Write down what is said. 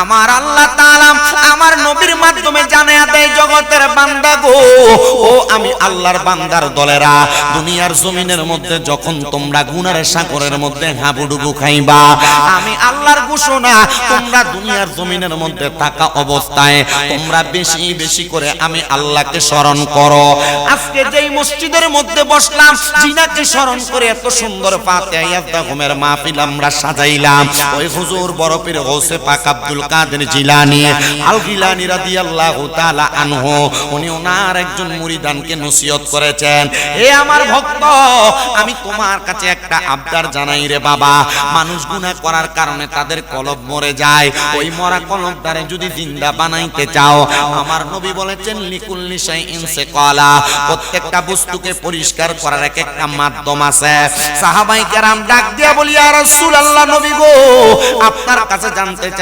আমার আল্লাহ তাআলা আমার নবীর মাধ্যমে জানায়া দেয় জগতের বান্দা গো, ও আমি আল্লাহর বান্দার দলেরা, দুনিয়ার জমিনের মধ্যে যখন তোমরা গুনার সাগরের মধ্যে হাবুডুবু খাইবা, আমি আল্লাহর ঘোষণা, তোমরা দুনিয়ার জমিনের মধ্যে থাকা অবস্থায় তোমরা বেশি বেশি করে আমি আল্লাহকে স্মরণ করো। আজকে যেই মসজিদের মধ্যে বসলাম, জিনাকে স্মরণ করে এত সুন্দর ফাতিহা ইয়াজদাহুমের মাহফিল আমরা সাজাইলাম, ওই হুজুর বড় পীর গৌসে পাক আব্দুল কাদের জিলানী আল গিলানী রাদিয়াল্লাহু তাআলা আনহু, উনি ওনার একজন মুরিদানকে নসিহত করেছেন, এ আমার ভক্ত, আমি তোমার কাছে একটা আবদার জানাই রে বাবা, মানুষ গুনাহ করার কারণে তাদের কলব মরে যায়, ওই মরা কলবটারে যদি জিন্দা বানাইতে চাও, আমার নবী বলেছেন লিকুল্লি শাইইন সিকালা, প্রত্যেকটা বস্তুকে পরিষ্কার করার এক একটা মাধ্যম আছে। সাহাবায়ে কেরাম ডাক দিয়া বলি, ইয়া রাসূলুল্লাহ, নবী গো, আপনার কাছে জানতে চাই